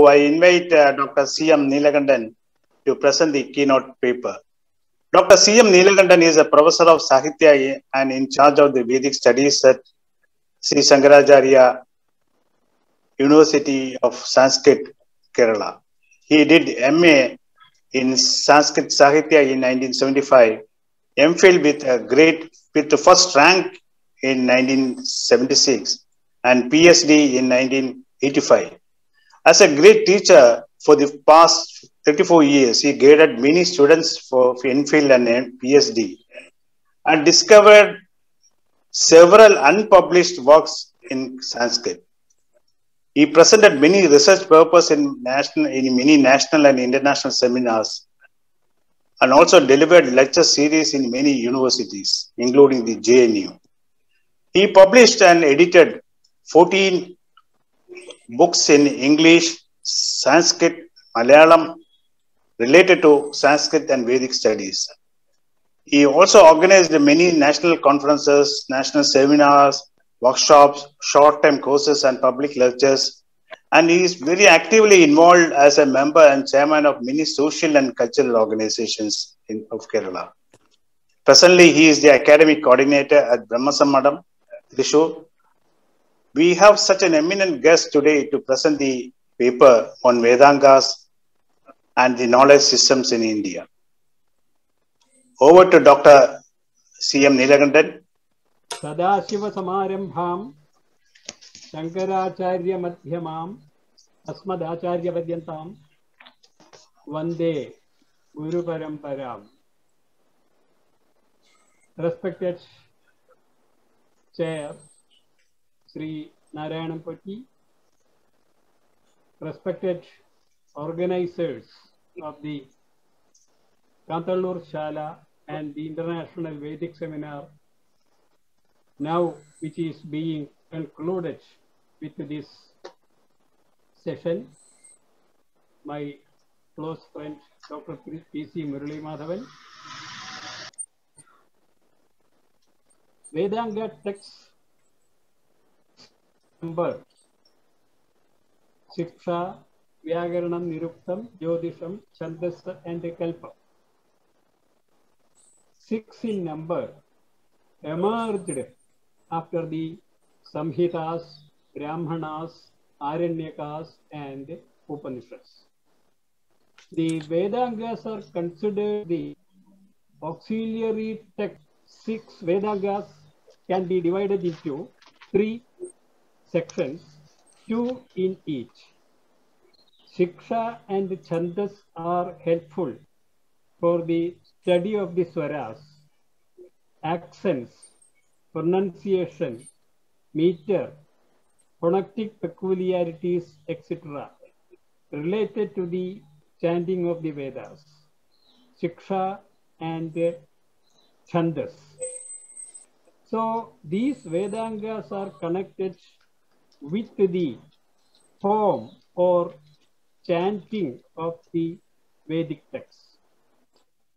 I invite Dr. C.M. Neelakandan to present the keynote paper. Dr. C.M. Neelakandan is a professor of Sahitya and in charge of the Vedic studies at Sri Shankaracharya University of Sanskrit, Kerala. He did MA in Sanskrit Sahitya in 1975, MPhil with the first rank in 1976, and PhD in 1985. As a great teacher for the past 34 years, he guided many students for MPhil and PhD and discovered several unpublished works in Sanskrit. He presented many research papers in many national and international seminars and also delivered lecture series in many universities, including the JNU. He published and edited 14 books in English, Sanskrit, Malayalam, related to Sanskrit and Vedic studies. He also organized many national conferences, national seminars, workshops, short-term courses, and public lectures. And he is very actively involved as a member and chairman of many social and cultural organizations of Kerala. Presently, he is the academic coordinator at Brahmasammadam, Thrissur. We have such an eminent guest today to present the paper on Vedangas and the knowledge systems in India. Over to Dr. C.M. Neelakandan. Sadashiva Samarambham Shankaracharya Madhyamam Asmadacharya Vadyantam Vande Guru Paramparam. Respected Chair Sri Narayanan Poti, respected organizers of the Kantalur Shala and the International Vedic Seminar, now which is being concluded with this session, my close friend Dr. P.C. Murali Madhavan, Vedanga text number Shiksha, Vyagaranam, Niruktam, Jyotisham, Chandasa and Kalpa. 6 in number emerged after the Samhitas, Brahmanas, Aranyakas and Upanishads. The Vedangas are considered the auxiliary text. 6 Vedangas can be divided into 3 sections, 2 in each. Shiksha and Chandas are helpful for the study of the swaras, accents, pronunciation, meter, phonetic peculiarities, etc. related to the chanting of the Vedas, Shiksha and Chandas. So these Vedangas are connected with the form or chanting of the Vedic text.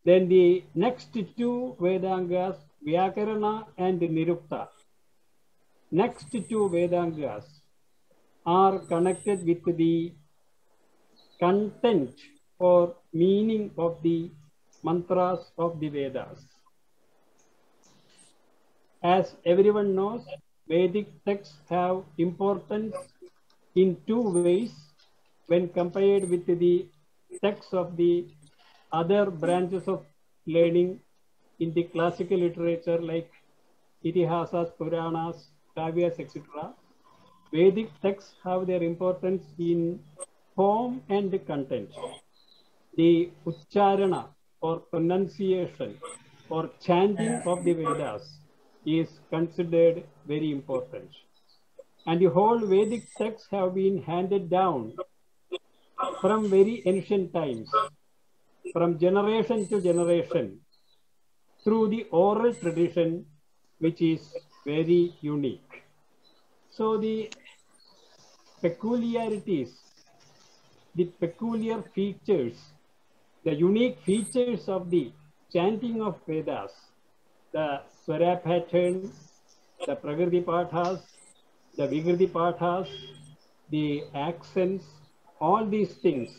Then the next 2 Vedangas, Vyakarana and Nirukta. Next 2 Vedangas are connected with the content or meaning of the mantras of the Vedas. As everyone knows, Vedic texts have importance in 2 ways when compared with the texts of the other branches of learning in the classical literature like Itihasas, Puranas, Kavyas, etc. Vedic texts have their importance in form and content. The Ucharana or pronunciation or chanting of the Vedas is considered very important. And the whole Vedic texts have been handed down from very ancient times, from generation to generation, through the oral tradition, which is very unique. So the peculiarities, the peculiar features, the unique features of the chanting of Vedas, the Swara pattern, the Prakriti Pathas, the Vikriti Pathas, the accents, all these things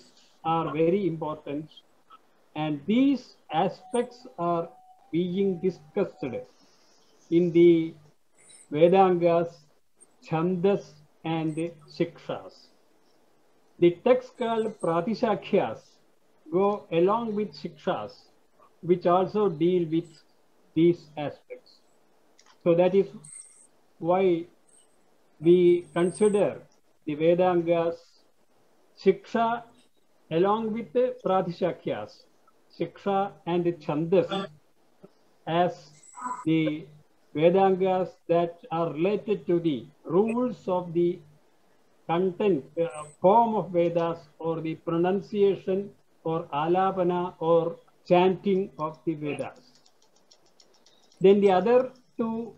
are very important, and these aspects are being discussed in the Vedangas, Chandas, and Shikshas. The texts called Pratishakyas go along with Shikshas, which also deal with these aspects. So that is why we consider the Vedangas, Shiksha along with the Pratishakyas, Shiksha and Chandas as the Vedangas that are related to the rules of the content, form of Vedas, or the pronunciation or alapana or chanting of the Vedas. Then the other two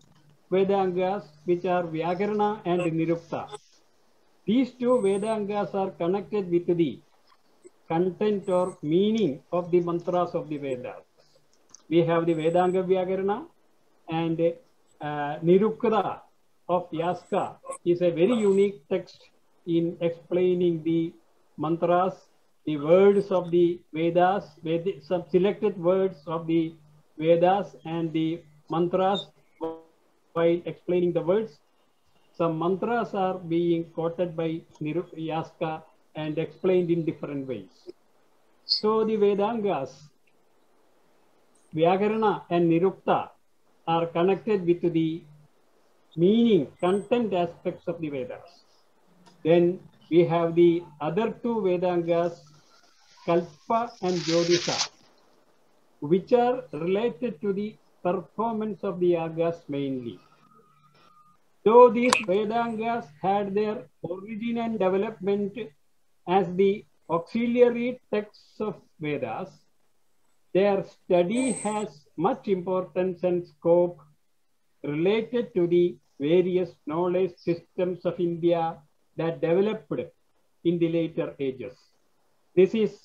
Vedangas, which are Vyakarana and Nirukta. These two Vedangas are connected with the content or meaning of the mantras of the Vedas. We have the Vedanga Vyakarana, and Nirukta of Yaska is a very unique text in explaining the mantras, the words of the Vedas, some selected words of the Vedas and the mantras while explaining the words. Some mantras are being quoted by Yaska and explained in different ways. So the Vedangas, Vyakarana and Nirukta are connected with the meaning, content aspects of the Vedas. Then we have the other two Vedangas, Kalpa and Jyotisha, which are related to the performance of the yagas mainly. Though these Vedangas had their origin and development as the auxiliary texts of Vedas, their study has much importance and scope related to the various knowledge systems of India that developed in the later ages. This is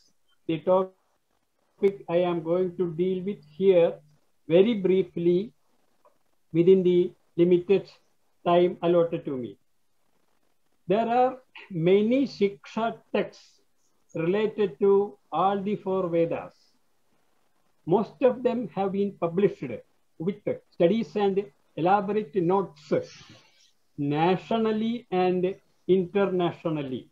the topic I am going to deal with here very briefly within the limited time allotted to me. There are many Shiksha texts related to all the four Vedas. Most of them have been published with studies and elaborate notes nationally and internationally.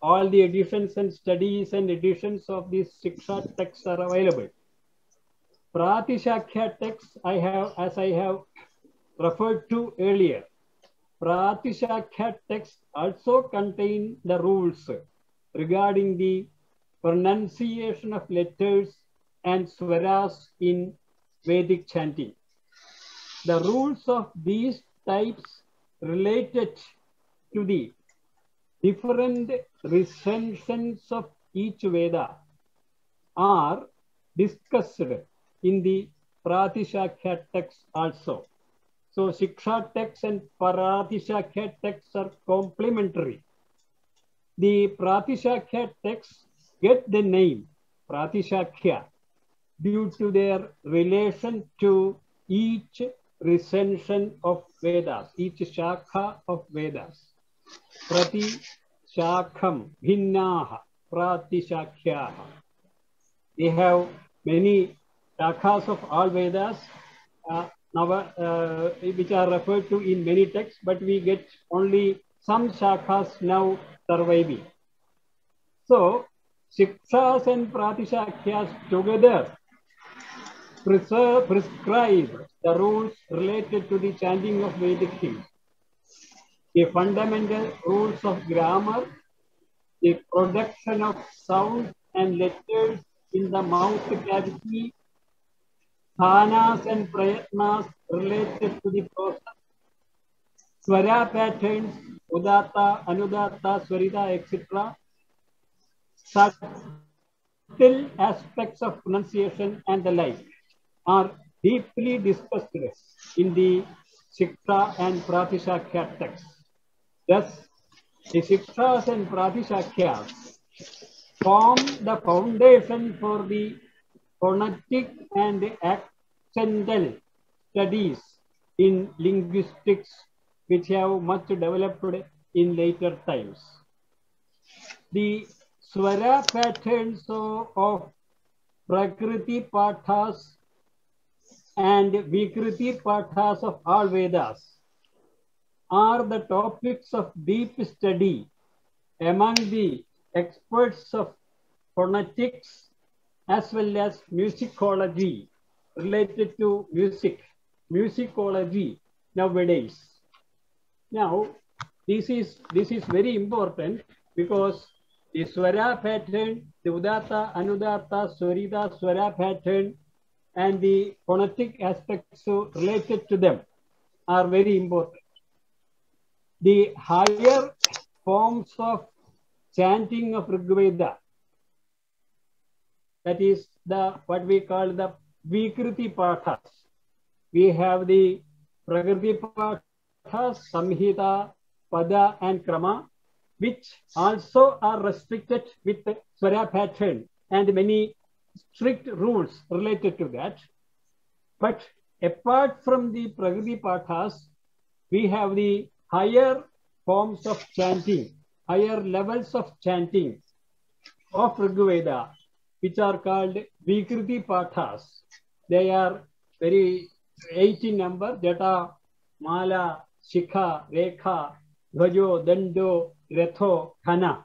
All the editions and studies and editions of these Shiksha texts are available. Pratishakya texts as I have referred to earlier. Pratishakya texts also contain the rules regarding the pronunciation of letters and swaras in Vedic chanting. The rules of these types related to the different recensions of each Veda are discussed in the Pratishakya texts also. So Shiksha texts and Pratishakya texts are complementary. The Pratishakya texts get the name Pratishakya due to their relation to each recension of Vedas, each Shakha of Vedas. Prati Shakham Bhinnaha Pratishakyaha. We have many Shakhas of all Vedas which are referred to in many texts, but we get only some Shakhas now surviving. So Shikshas and Pratishakyas together prescribe the rules related to the chanting of Vedic hymns, the fundamental rules of grammar, the production of sound and letters in the mouth cavity, dhanas and prayatnas related to the process, swara patterns, udata, anudata, swarita, etc., subtle aspects of pronunciation and the like are deeply discussed in the Shiksha and Pratishakya texts. Thus, the Shikshas and Pratishakyas form the foundation for the phonetic and accental studies in linguistics, which have much developed in later times. the Swara patterns of Prakriti Pathas and Vikriti Pathas of all Vedas are the topics of deep study among the experts of phonetics as well as musicology related to musicology nowadays. Now, this is very important because the Swara pattern, the Udatta, Anudatta, Swarita, Swara pattern, and the phonetic aspects related to them are very important. The higher forms of chanting of Rigveda, that is what we call the Vikriti Pathas. We have the Prakriti Pathas, Samhita, Pada, and Krama, which also are restricted with the Swara pattern and many strict rules related to that. But apart from the Prakriti Pathas, we have the higher forms of chanting, higher levels of chanting of Rigveda, which are called Vikriti Pathas. They are very 8 in number: Jata, Mala, Shikha, Rekha, Dhvajo, Dando, Retho, Khana,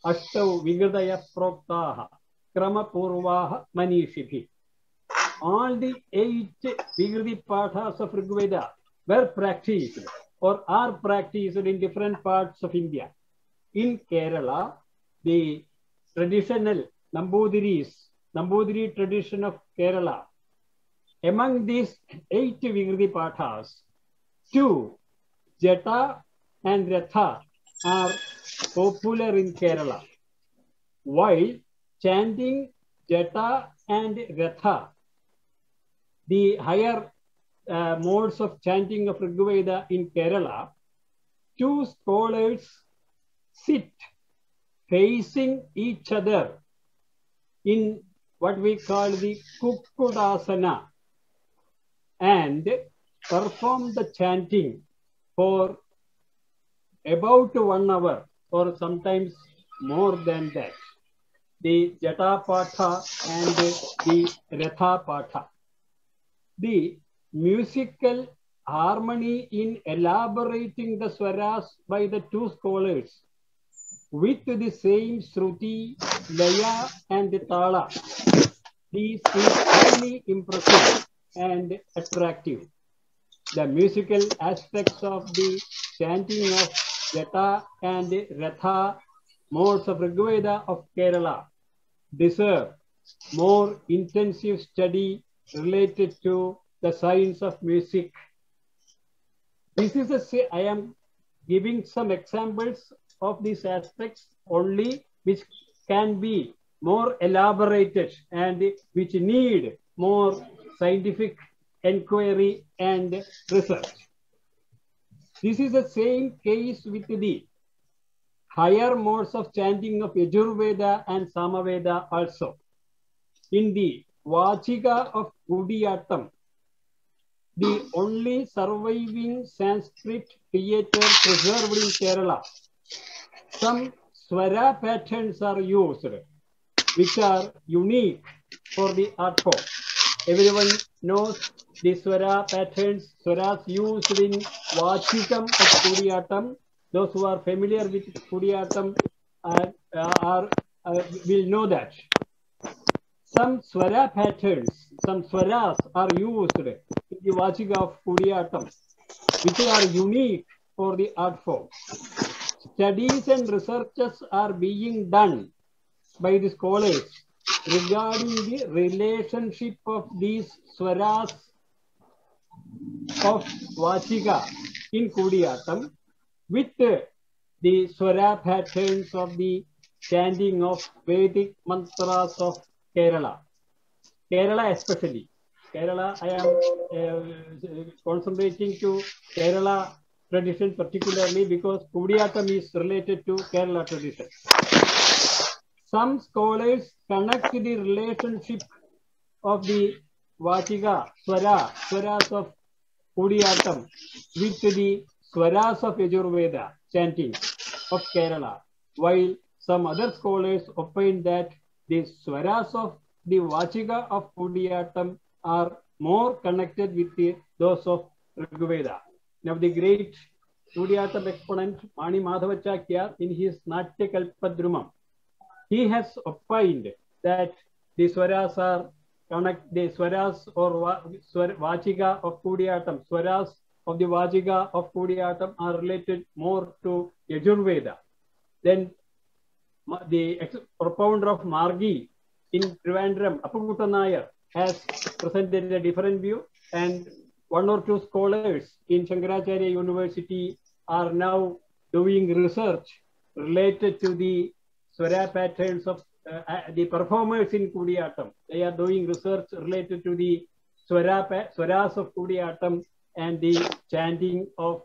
Ashtau, Vigradaya Proktaha, Krama Purvaha, Manishibhi. All the 8 Vikriti Pathas of Rigveda were practiced or are practiced in different parts of India. In Kerala, the traditional Nambudiri tradition of Kerala, among these 8 Vikriti Pathas, 2, Jata and Ratha, are popular in Kerala. While chanting Jata and Ratha, the higher modes of chanting of Rigveda in Kerala, 2 scholars sit facing each other in what we call the Kukkudasana and perform the chanting for about 1 hour or sometimes more than that. The Jata Patha and the Ratha Patha. The musical harmony in elaborating the swaras by the 2 scholars with the same Shruti, Laya, and Tala. This is highly impressive and attractive. The musical aspects of the chanting of Jata and Ratha modes of Rigveda of Kerala deserve more intensive study related to the science of music. This is I am giving some examples of these aspects only, which can be more elaborated and which need more scientific inquiry and research. This is the same case with the higher modes of chanting of Yajurveda and Samaveda also. In the Vachika of Kudiyattam, the only surviving Sanskrit theatre preserved in Kerala, some Swara patterns are used, which are unique for the art form. Everyone knows the Swara patterns, Swaras used in Vachikam of Kudiyattam. Those who are familiar with Kudiyattam will know that. Some Swara patterns, some Swaras are used in the Vachika of Kudiyattam, which are unique for the art form. Studies and researches are being done by the scholars regarding the relationship of these Swaras of Vachika in Kudiyattam with the Swara patterns of the chanting of Vedic mantras of Kerala. Kerala especially. Kerala, I am concentrating to Kerala tradition particularly because Kudiyattam is related to Kerala tradition. Some scholars connect the relationship of the Vachika, Swaras of Kudiyattam with the Swaras of Yajurveda chanting of Kerala, while some other scholars opine that the swaras of the Vachika of Kudiyatam are more connected with those of Rigveda. Now, the great Kudiyatam exponent Mani Madhavacharya in his Natya Kalpadrumam, he has opined that the swaras are the swaras or Vachika of Kudiyatam, swaras of the Vachika of Kudiyatam are related more to Yajurveda. Then the propounder of Margi in Trivandrum, Appakuta Nayar, has presented a different view, and one or two scholars in Shankaracharya University are now doing research related to the swara patterns of the performers in Kudiyatam. They are doing research related to the swaras of Kudiyatam and the chanting of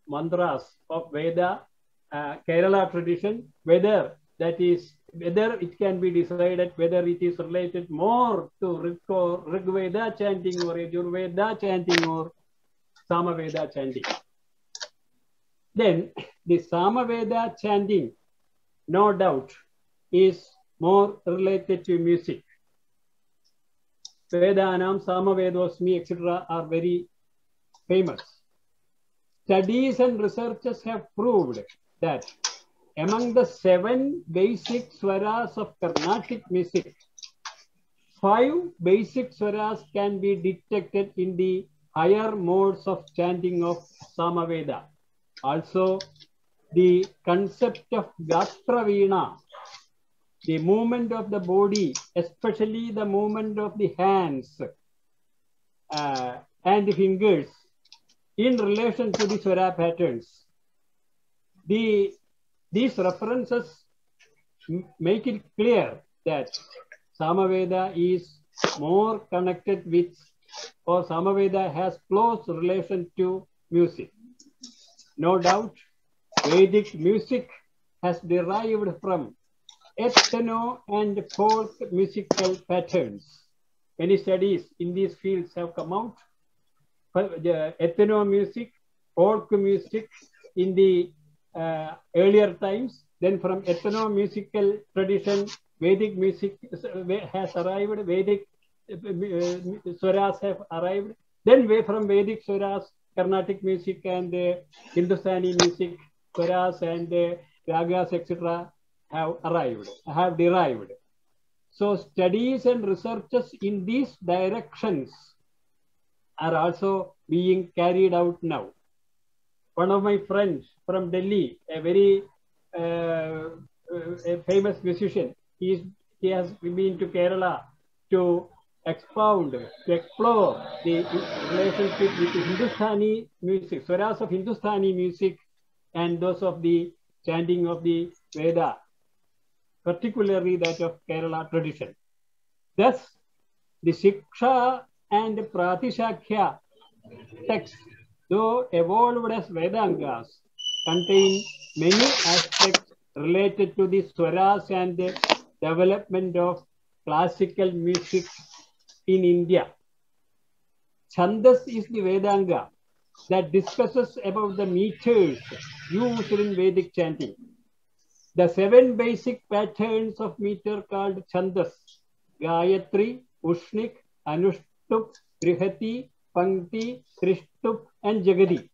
mantras of Veda, Kerala tradition, whether it can be decided whether it is related more to Rigveda chanting or Yajurveda chanting or Samaveda chanting. Then the Samaveda chanting, no doubt, is more related to music. Vedanam, Samavedosmi, etc. are very famous. Studies and researches have proved that among the 7 basic swaras of Carnatic music, 5 basic swaras can be detected in the higher modes of chanting of Samaveda. Also, the concept of Gatra Veena, the movement of the body, especially the movement of the hands and the fingers in relation to the swara patterns. These references make it clear that Samaveda is more connected with, or Samaveda has close relation to music. No doubt, Vedic music has derived from ethno and folk musical patterns. Many studies in these fields have come out. The ethno music, folk music in the earlier times, then from ethno musical tradition, Vedic music has arrived, Vedic swaras have arrived, then from Vedic swaras, Carnatic music and Hindustani music, swaras and ragas, etc. have derived. So studies and researches in these directions are also being carried out now. One of my friends from Delhi, a very a famous musician, he has been to Kerala to expound, to explore the relationship with the Hindustani music, swaras of Hindustani music and those of the chanting of the Veda, particularly that of Kerala tradition. Thus, the Siksha and Pratishakhya texts, though evolved as Vedangas, contain many aspects related to the swaras and the development of classical music in India. Chandas is the Vedanga that discusses about the meters used in Vedic chanting. The 7 basic patterns of meter called Chandas: Gayatri, Ushnik, Anushtup, Grihati, Pankti, Trishtup, and Jagadi.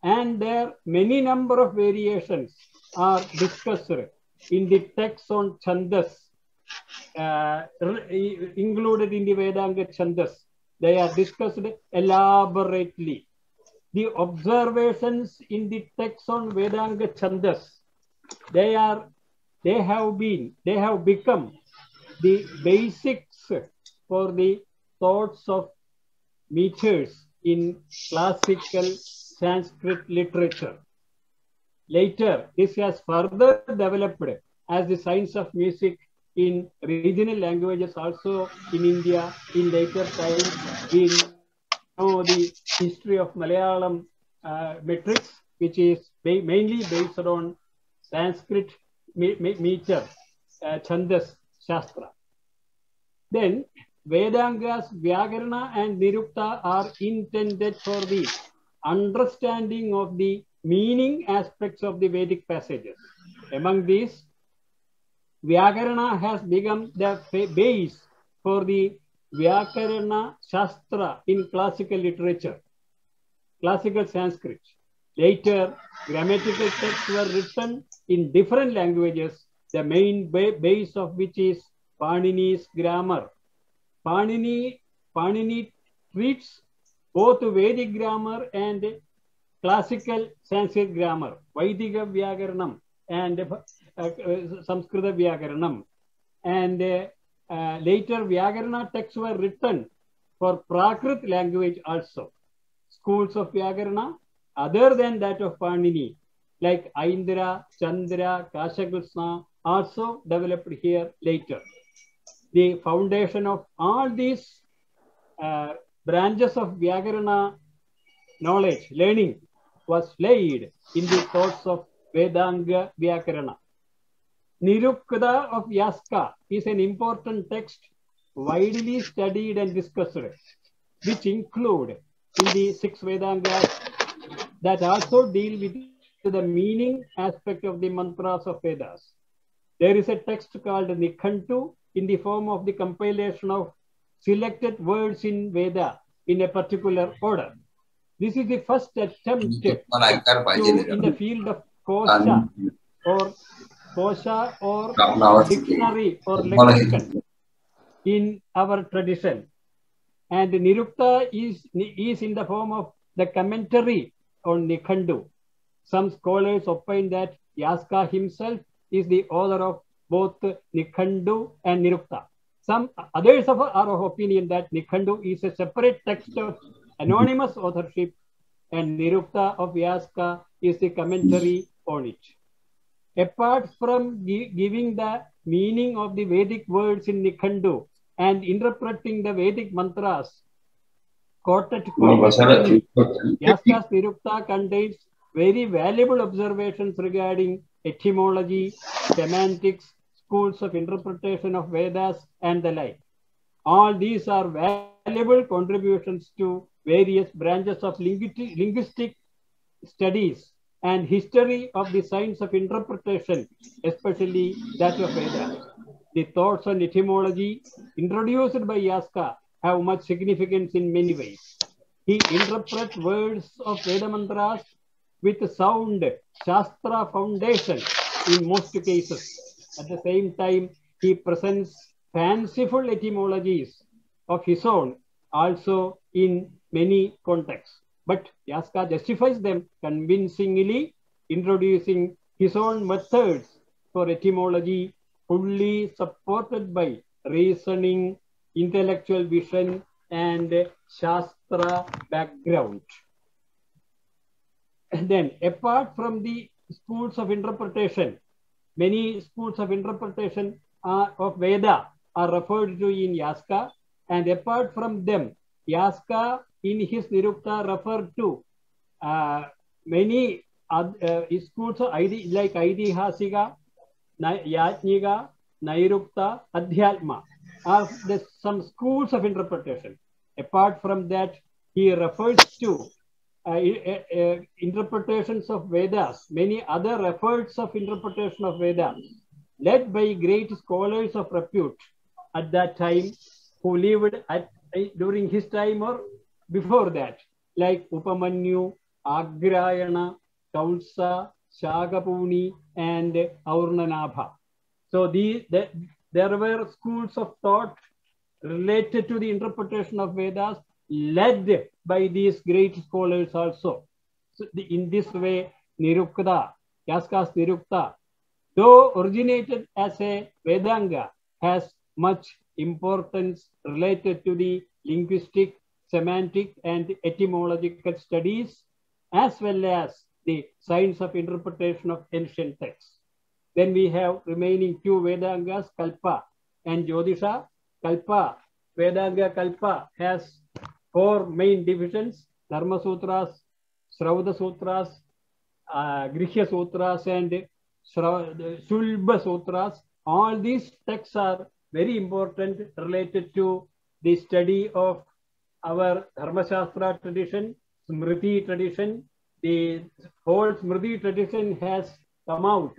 And their many number of variations are discussed in the text on Chandas, included in the Vedanga Chandas. They are discussed elaborately. The observations in the text on Vedanga Chandas, they have become the basics for the thoughts of meters in classical Sanskrit literature. Later, this has further developed as the science of music in regional languages also in India. In later times, we know the history of Malayalam metrics, which is mainly based on Sanskrit meter, Chandas Shastra. Then, Vedangas, Vyakarana and Nirukta are intended for the understanding of the meaning aspects of the Vedic passages. Among these, Vyakarana has become the base for the Vyakarana Shastra in classical literature, classical Sanskrit. Later, grammatical texts were written in different languages, the main base of which is Panini's grammar. Panini treats both Vedic grammar and classical Sanskrit grammar, Vaidika Vyakaranam and Samskrita Vyakaranam. And later Vyakarana texts were written for Prakrit language also. Schools of Vyakarana, other than that of Panini, like Aindra, Chandra, Kashakrishna, also developed here later. The foundation of all these branches of Vyakarana knowledge, learning, was laid in the thoughts of Vedanga Vyakarana. Nirukta of Yaska is an important text widely studied and discussed, which include in the 6 Vedangas that also deal with the meaning aspect of the mantras of Vedas. There is a text called Nikhantu in the form of the compilation of selected words in Veda in a particular order. This is the first attempt in the field of kosha or dictionary or lexicon in our tradition. And Nirukta is in the form of the commentary on Nikhandu. Some scholars opine that Yaska himself is the author of both Nikhandu and Nirukta. Some others are of opinion that Nikhandu is a separate text of anonymous authorship and Nirukta of Yaska is the commentary on it. Apart from giving the meaning of the Vedic words in Nikhandu and interpreting the Vedic mantras, quoted Yaska's Nirukta contains very valuable observations regarding etymology, semantics, schools of interpretation of Vedas, and the like. All these are valuable contributions to various branches of linguistic studies and history of the science of interpretation, especially that of Vedas. The thoughts on etymology introduced by Yaska have much significance in many ways. He interprets words of Veda mantras with sound Shastra foundation in most cases. At the same time, he presents fanciful etymologies of his own also in many contexts. But Yaska justifies them convincingly, introducing his own methods for etymology, fully supported by reasoning, intellectual vision, and Shastra background. And then, apart from the schools of interpretation, many schools of interpretation of Veda are referred to in Yaska, and apart from them, Yaska in his Nirukta referred to many schools like Aidihasika, Yajnika, Nairukta, Adhyatma are some schools of interpretation. Apart from that, he refers to interpretations of Vedas, many other efforts of interpretation of Vedas, led by great scholars of repute at that time who lived during his time or before that, like Upamanyu, Agrayana, Kaunsa, Shagapuni, and Aurnanabha. So there were schools of thought related to the interpretation of Vedas led by these great scholars also. So in this way, Nirukta, Yaska's Nirukta, though originated as a Vedanga, has much importance related to the linguistic, semantic, and etymological studies, as well as the science of interpretation of ancient texts. Then we have remaining 2 Vedangas, Kalpa and Jyotisha. Kalpa, Vedanga Kalpa has 4 main divisions: Dharma Sutras, Shrauda Sutras, Grihya Sutras, and Shulba Sutras. All these texts are very important related to the study of our Dharma Shastra tradition, Smriti tradition. The whole Smriti tradition has come out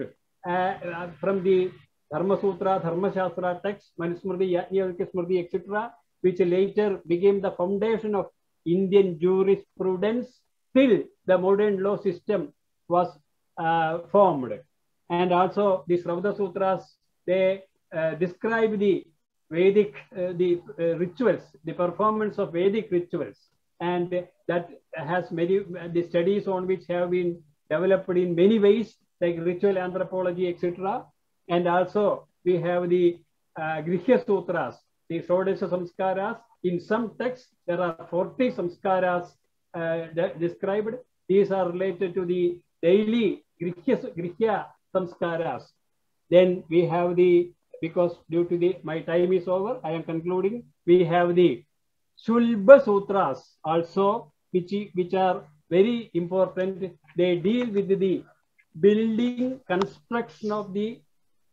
from the Dharma Sutra, Dharma Shastra texts, Manusmriti, Yajnavalkya Smriti, etc., which later became the foundation of Indian jurisprudence till the modern law system was formed. And also the Sravada Sutras, they describe the Vedic, rituals, the performance of Vedic rituals. And that has many, the studies on which have been developed in many ways, like ritual anthropology, etc. And also we have the Grihya Sutras, the Shodesha Samskaras. In some texts, there are 40 Samskaras described. These are related to the daily Grihya Samskaras. Then we have the, because due to my time is over, I am concluding. We have the Shulba Sutras also, which are very important. They deal with the building, construction of the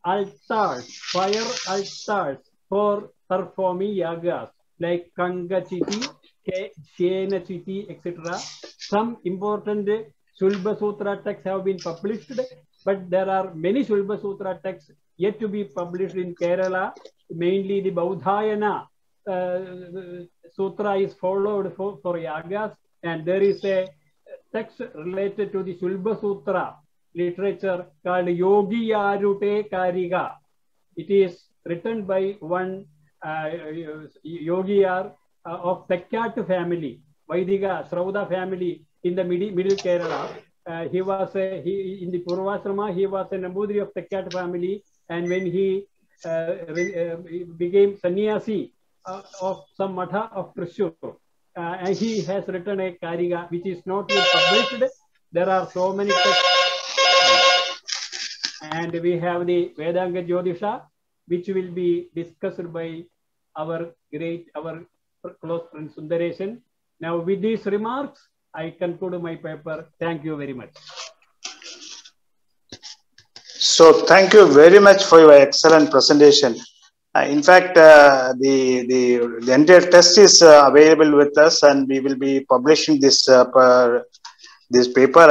altars, fire altars for performing yagas, like Kanga Chiti, Shena Chiti, etc. Some important Shulba Sutra texts have been published, but there are many Shulba Sutra texts yet to be published in Kerala. Mainly the Baudhayana Sutra is followed for yagas, and there is a text related to the Shulba Sutra literature called Yogi Arute Kariga. It is written by one Yogiyar of Tekkat family, Vaidika Sravada family in the middle Kerala. He was in the Purvasrama, he was a Nambudri of Tekkat family, and when he became sannyasi of some matha of Trishur, and he has written a Kariga which is not yet published. There are so many texts. And we have the Vedanga Jyotisha, which will be discussed by our close friend Sundaresan. Now, with these remarks, I conclude my paper. Thank you very much. So, thank you very much for your excellent presentation. In fact, the entire test is available with us, and we will be publishing this paper,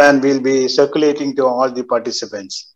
and we'll be circulating to all the participants.